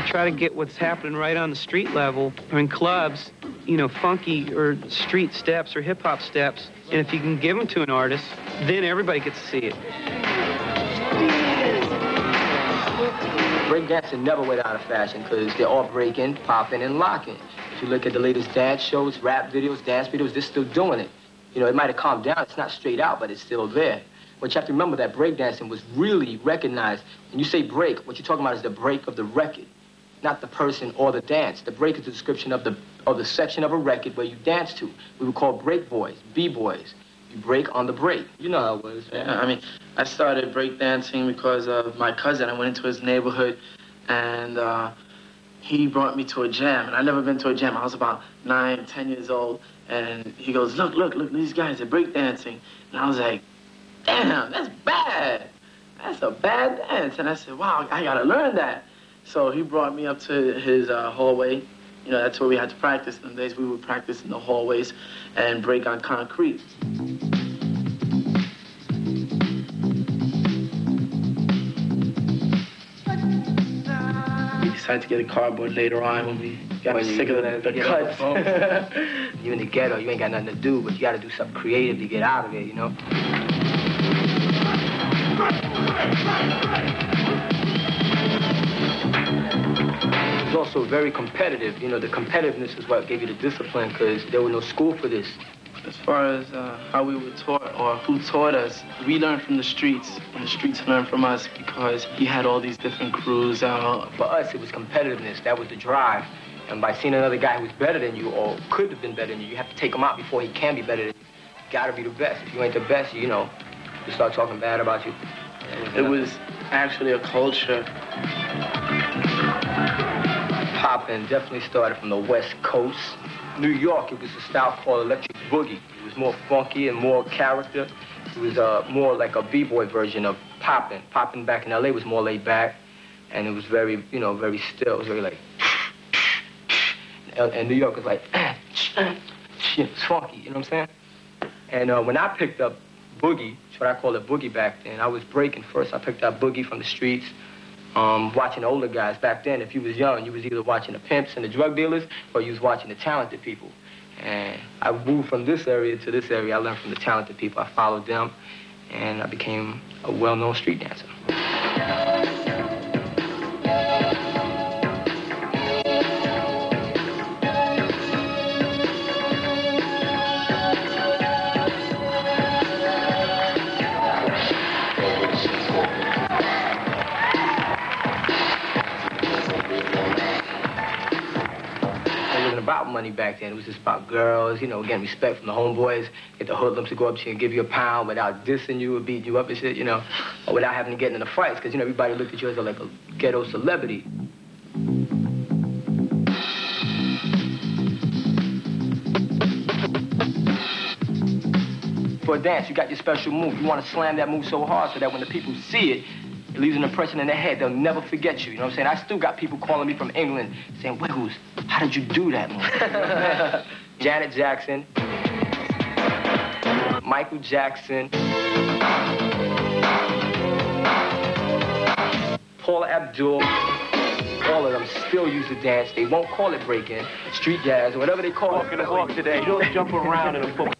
try to get what's happening right on the street level or in clubs, you know, funky or street steps or hip-hop steps. And if you can give them to an artist, then everybody gets to see it. Breakdancing never went out of fashion because they're all breaking, popping, and locking. If you look at the latest dance shows, rap videos, dance videos, they're still doing it. You know, it might have calmed down. It's not straight out, but it's still there. But you have to remember that breakdancing was really recognized. When you say break, what you're talking about is the break of the record, not the person or the dance. The break is the description of the section of a record where you dance to. We would call break boys, B-boys. You break on the break. You know how it was. Yeah, I mean, I started breakdancing because of my cousin. I went into his neighborhood, and he brought me to a jam. And I'd never been to a jam. I was about 9, 10 years old, and he goes, look, these guys are breakdancing. And I was like, damn, that's bad. That's a bad dance. And I said, wow, I gotta learn that. So he brought me up to his hallway. You know, that's where we had to practice. In the days we would practice in the hallways and break on concrete. We decided to get a cardboard later on when we got sick of the cuts. You in the ghetto, you ain't got nothing to do, but you gotta do something creative to get out of it, you know? It was also very competitive. You know, the competitiveness is what gave you the discipline because there was no school for this. As far as how we were taught or who taught us, we learned from the streets, and the streets learned from us because you had all these different crews out. For us, it was competitiveness. That was the drive. And by seeing another guy who was better than you or could have been better than you, you have to take him out before he can be better than you. You gotta be the best. If you ain't the best, you know, they start talking bad about you. It was actually a culture. Poppin' definitely started from the West Coast. New York, it was a style called electric boogie. It was more funky and more character. It was more like a b-boy version of poppin'. Poppin' back in LA was more laid back, and it was very, you know, very still. It was very like, and New York was like, it's funky, you know what I'm saying? And when I picked up boogie, that's what I call it boogie back then, I was breaking first. I picked up boogie from the streets, watching older guys. Back then, if you was young, you was either watching the pimps and the drug dealers, or you was watching the talented people. And I moved from this area to this area. I learned from the talented people. I followed them, and I became a well-known street dancer. About money back then. It was just about girls, you know, getting respect from the homeboys, get the hoodlums to go up to you and give you a pound without dissing you or beating you up and shit, you know, or without having to get into fights, because, you know, everybody looked at you as like a ghetto celebrity. For a dance, you got your special move. You want to slam that move so hard so that when the people see it, it leaves an impression in their head. They'll never forget you. You know what I'm saying? I still got people calling me from England saying, Wiggles, how did you do that move? Janet Jackson, Michael Jackson, Paula Abdul, all of them still use the dance. They won't call it breaking, street jazz, or whatever they call it. Walk today. You don't jump around in a football.